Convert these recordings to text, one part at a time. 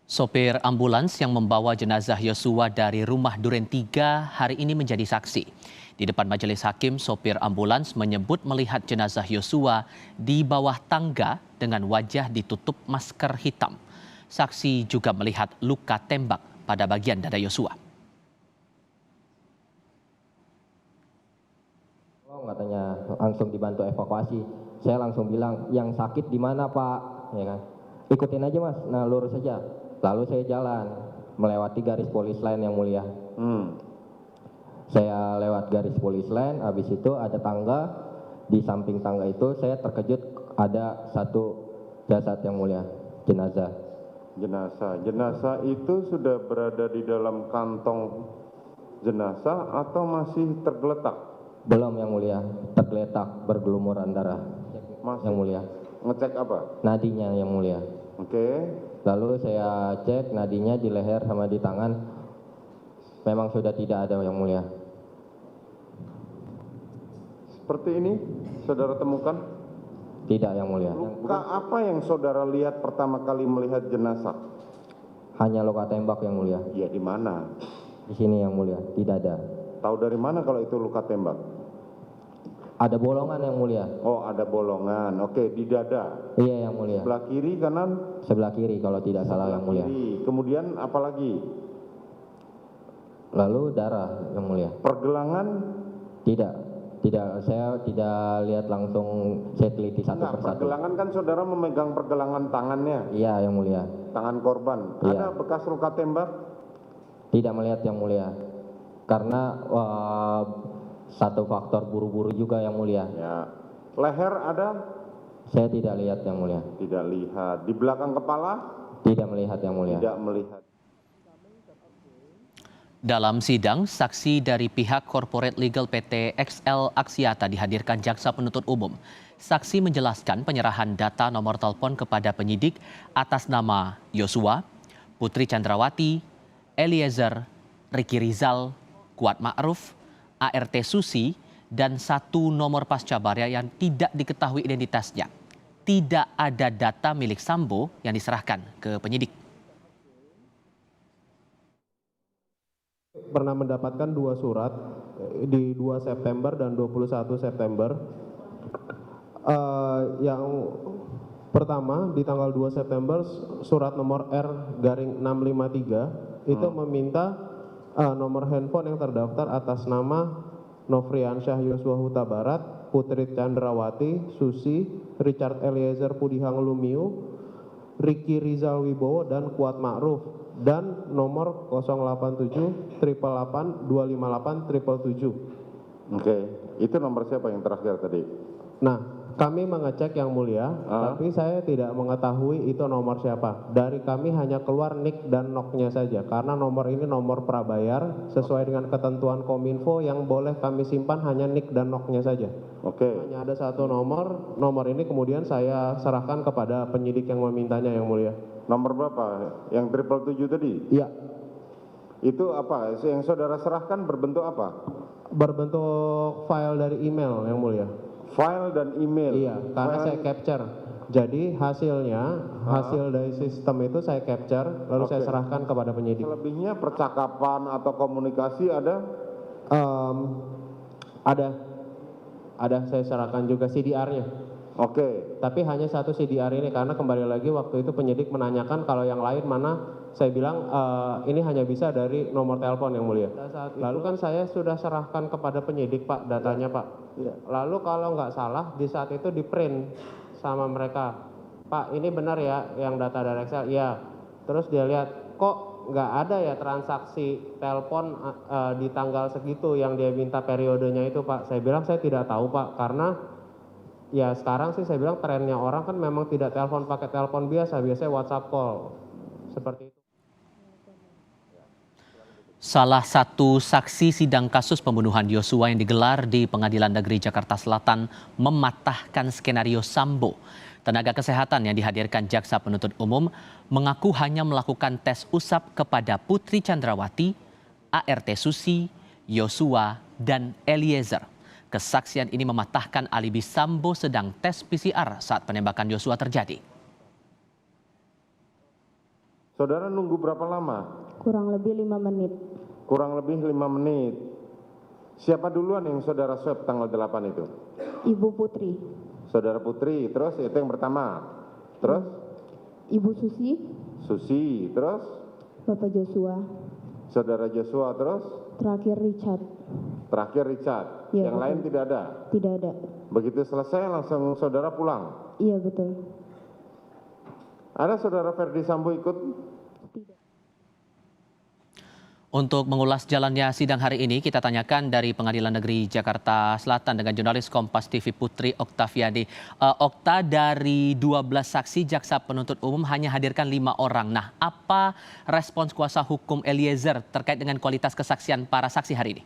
Sopir ambulans yang membawa jenazah Yosua dari rumah Duren 3 hari ini menjadi saksi. Di depan majelis hakim, sopir ambulans menyebut melihat jenazah Yosua di bawah tangga dengan wajah ditutup masker hitam. Saksi juga melihat luka tembak pada bagian dada Yosua. Katanya langsung dibantu evakuasi. Saya langsung bilang, yang sakit di mana Pak? Ya kan? Ikutin aja Mas, nah lurus saja. Lalu saya jalan melewati garis polis lain yang mulia. Saya lewat garis polis lain, habis itu ada tangga. Di samping tangga itu saya terkejut ada satu jasad yang mulia, jenazah. Jenazah itu sudah berada di dalam kantong jenazah atau masih tergeletak? Belum yang mulia, tergeletak bergelumuran darah. Masih. Yang mulia. Ngecek apa? Nadinya yang mulia. Oke. Lalu saya cek nadinya di leher sama di tangan, memang sudah tidak ada yang mulia. Seperti ini saudara temukan? Tidak yang mulia. Luka apa yang saudara lihat pertama kali melihat jenazah? Hanya luka tembak yang mulia. Ya di mana? Di sini yang mulia, tidak ada. Tahu dari mana kalau itu luka tembak? Ada bolongan yang mulia. Oh ada bolongan, oke, di dada. Iya yang mulia. Sebelah kiri, kanan? Sebelah kiri kalau tidak salah yang mulia. Kiri. Kemudian apa lagi? Lalu darah yang mulia. Pergelangan? Tidak, saya tidak lihat langsung, saya teliti satu Enggak, persatu. pergelangan kan saudara memegang pergelangan tangannya. Iya yang mulia. Tangan korban. Iya. Ada bekas luka tembak? Tidak melihat yang mulia. Karena satu faktor buru-buru juga yang mulia. Ya. Leher ada? Saya tidak lihat yang mulia. Tidak lihat. Di belakang kepala? Tidak melihat yang mulia. Tidak melihat. Dalam sidang, saksi dari pihak Corporate Legal PT XL Aksiata dihadirkan jaksa penuntut umum. Saksi menjelaskan penyerahan data nomor telepon kepada penyidik atas nama Yosua, Putri Chandrawati, Eliezer, Ricky Rizal, Kuat Ma'ruf, ART Susi, dan satu nomor pascabarya yang tidak diketahui identitasnya. Tidak ada data milik Sambo yang diserahkan ke penyidik. Pernah mendapatkan 2 surat di 2 September dan 21 September. Yang pertama di tanggal 2 September surat nomor R-653 itu meminta nomor handphone yang terdaftar atas nama Nofriansyah Yosua Huta Barat, Putri Chandrawati, Susi, Richard Eliezer Pudihang Lumiu, Ricky Rizal Wibowo, dan Kuat Ma'ruf, dan nomor 087 888 258 777. Oke, itu nomor siapa yang terakhir tadi? Nah, kami mengecek yang mulia, tapi saya tidak mengetahui itu nomor siapa. Dari kami hanya keluar NIK dan NOK-nya saja, karena nomor ini nomor prabayar sesuai dengan ketentuan Kominfo yang boleh kami simpan hanya NIK dan NOK-nya saja. Oke. Hanya ada satu nomor ini kemudian saya serahkan kepada penyidik yang memintanya yang mulia. Nomor berapa? Yang 777 tadi? Iya. Itu apa? Yang saudara serahkan berbentuk apa? Berbentuk file dari email yang mulia. File dan email? Iya, karena file... saya capture. Jadi hasil dari sistem itu saya capture, lalu saya serahkan kepada penyidik. Selebihnya percakapan atau komunikasi ada? Ada saya serahkan juga CDR-nya. Oke. Tapi hanya satu CDR ini, karena kembali lagi waktu itu penyidik menanyakan kalau yang lain mana, saya bilang ini hanya bisa dari nomor telepon yang mulia. Lalu kan saya sudah serahkan kepada penyidik Pak, datanya Pak. Ya. Lalu kalau nggak salah di saat itu di print sama mereka, Pak ini benar ya yang data dari Excel? Iya. Terus dia lihat kok nggak ada ya transaksi telepon di tanggal segitu yang dia minta periodenya itu Pak. Saya bilang saya tidak tahu Pak, karena ya sekarang sih saya bilang trennya orang kan memang tidak telepon pakai telepon biasa, biasanya WhatsApp call seperti itu. Salah satu saksi sidang kasus pembunuhan Yosua yang digelar di Pengadilan Negeri Jakarta Selatan mematahkan skenario Sambo. Tenaga kesehatan yang dihadirkan jaksa penuntut umum mengaku hanya melakukan tes usap kepada Putri Chandrawati, ART Susi, Yosua, dan Eliezer. Kesaksian ini mematahkan alibi Sambo sedang tes PCR saat penembakan Yosua terjadi. Saudara nunggu berapa lama? Kurang lebih 5 menit. Kurang lebih 5 menit. Siapa duluan yang saudara swab tanggal 8 itu? Ibu Putri, Saudara Putri, terus itu yang pertama. Terus? Ibu Susi, Susi, terus? Bapak Joshua, Saudara Joshua, terus? terakhir Richard. Terakhir Richard. Iya, Yang betul. lain tidak ada? Tidak ada. Begitu selesai langsung saudara pulang? Iya betul. Ada saudara Ferdi Sambo ikut? Untuk mengulas jalannya sidang hari ini, kita tanyakan dari Pengadilan Negeri Jakarta Selatan dengan jurnalis Kompas TV Putri Oktaviani. Okta, dari 12 saksi, jaksa penuntut umum hanya hadirkan 5 orang. Nah, apa respons kuasa hukum Eliezer terkait dengan kualitas kesaksian para saksi hari ini?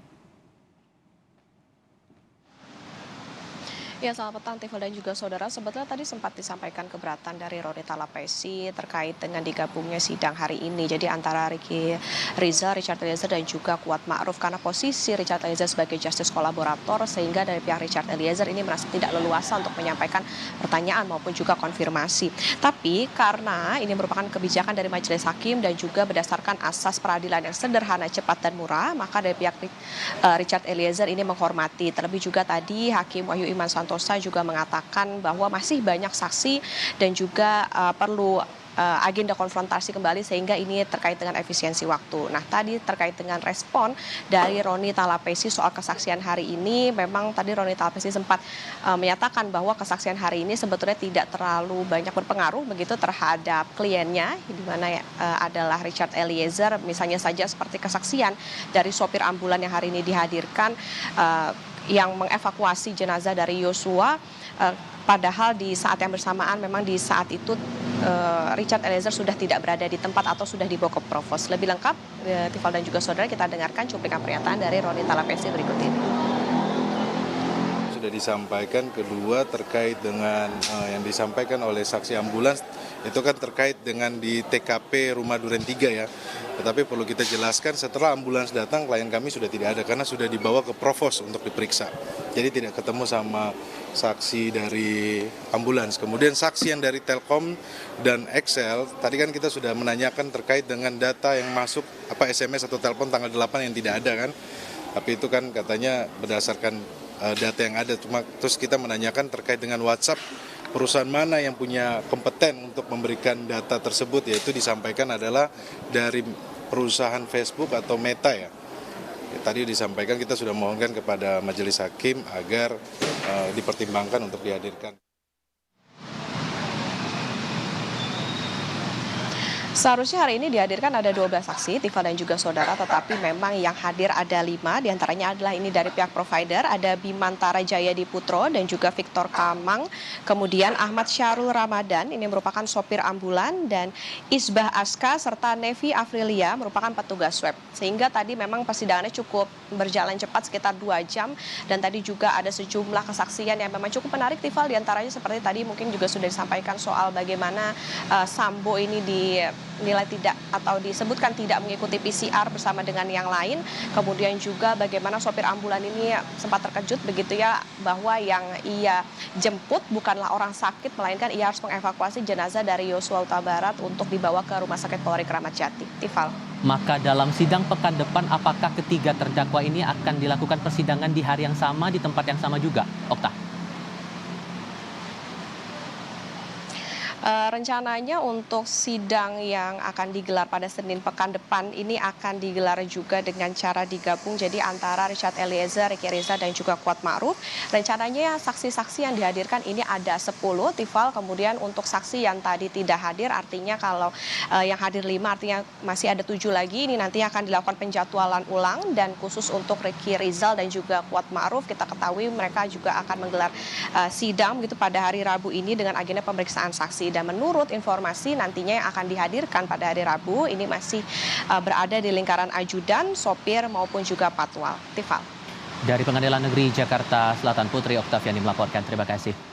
Ya, selamat petang Tifel dan juga saudara. Sebetulnya tadi sempat disampaikan keberatan dari Roni Talapesi terkait dengan digabungnya sidang hari ini. Jadi antara Ricky Rizal, Richard Eliezer dan juga Kuat Ma'ruf, karena posisi Richard Eliezer sebagai justice kolaborator, sehingga dari pihak Richard Eliezer ini merasa tidak leluasa untuk menyampaikan pertanyaan maupun juga konfirmasi. Tapi karena ini merupakan kebijakan dari Majelis Hakim dan juga berdasarkan asas peradilan yang sederhana, cepat dan murah, maka dari pihak Richard Eliezer ini menghormati. Terlebih juga tadi Hakim Wahyu Iman Santosa juga mengatakan bahwa masih banyak saksi dan juga perlu agenda konfrontasi kembali, sehingga ini terkait dengan efisiensi waktu. Nah, tadi terkait dengan respon dari Roni Talapesi soal kesaksian hari ini, memang tadi Roni Talapesi sempat menyatakan bahwa kesaksian hari ini sebetulnya tidak terlalu banyak berpengaruh begitu terhadap kliennya, di mana adalah Richard Eliezer. Misalnya saja seperti kesaksian dari sopir ambulan yang hari ini dihadirkan, yang mengevakuasi jenazah dari Yosua, padahal di saat yang bersamaan memang di saat itu Richard Eliezer sudah tidak berada di tempat atau sudah dibawa ke Provos. Lebih lengkap, Tifal dan juga saudara, kita dengarkan cuplikan pernyataan dari Roni Talapesi berikut ini. Sudah disampaikan, kedua terkait dengan yang disampaikan oleh saksi ambulans, itu kan terkait dengan di TKP Rumah Duren 3 ya. Tetapi perlu kita jelaskan, setelah ambulans datang klien kami sudah tidak ada karena sudah dibawa ke Provos untuk diperiksa. Jadi tidak ketemu sama saksi dari ambulans. Kemudian saksi yang dari Telkom dan Excel, tadi kan kita sudah menanyakan terkait dengan data yang masuk SMS atau telepon tanggal 8 yang tidak ada kan. Tapi itu kan katanya berdasarkan data yang ada, cuma terus kita menanyakan terkait dengan WhatsApp, perusahaan mana yang punya kompeten untuk memberikan data tersebut, yaitu disampaikan adalah dari perusahaan Facebook atau Meta ya. Tadi disampaikan kita sudah mohonkan kepada Majelis Hakim agar dipertimbangkan untuk dihadirkan. Seharusnya hari ini dihadirkan ada 12 saksi, Tifa dan juga saudara, tetapi memang yang hadir ada 5, diantaranya adalah ini dari pihak provider, ada Bimantara Jaya Diputro dan juga Victor Kamang, kemudian Ahmad Syarul Ramadan, ini merupakan sopir ambulan, dan Isbah Aska, serta Nevi Afrilia merupakan petugas swab. Sehingga tadi memang persidangannya cukup berjalan cepat, sekitar 2 jam, dan tadi juga ada sejumlah kesaksian yang memang cukup menarik, Tifa, diantaranya seperti tadi mungkin juga sudah disampaikan soal bagaimana Sambo ini dinilai tidak atau disebutkan tidak mengikuti PCR bersama dengan yang lain. Kemudian juga bagaimana sopir ambulan ini sempat terkejut begitu ya, bahwa yang ia jemput bukanlah orang sakit, melainkan ia harus mengevakuasi jenazah dari Yosua Huta Barat untuk dibawa ke Rumah Sakit Polri Kramat Jati. Tifal. Maka dalam sidang pekan depan, apakah ketiga terdakwa ini akan dilakukan persidangan di hari yang sama, di tempat yang sama juga, Okta? Rencananya untuk sidang yang akan digelar pada Senin pekan depan ini akan digelar juga dengan cara digabung, jadi antara Richard Eliezer, Ricky Rizal dan juga Kuat Ma'ruf. Rencananya saksi-saksi yang dihadirkan ini ada 10, Tifal. Kemudian untuk saksi yang tadi tidak hadir, artinya kalau yang hadir 5 artinya masih ada 7 lagi. Ini nanti akan dilakukan penjadwalan ulang, dan khusus untuk Ricky Rizal dan juga Kuat Ma'ruf, kita ketahui mereka juga akan menggelar sidang begitu pada hari Rabu ini dengan agenda pemeriksaan saksi. Dan menurut informasi nantinya yang akan dihadirkan pada hari Rabu ini masih berada di lingkaran ajudan, sopir maupun juga patwal. Tifal. Dari Pengadilan Negeri Jakarta Selatan, Putri Oktaviani melaporkan. Terima kasih.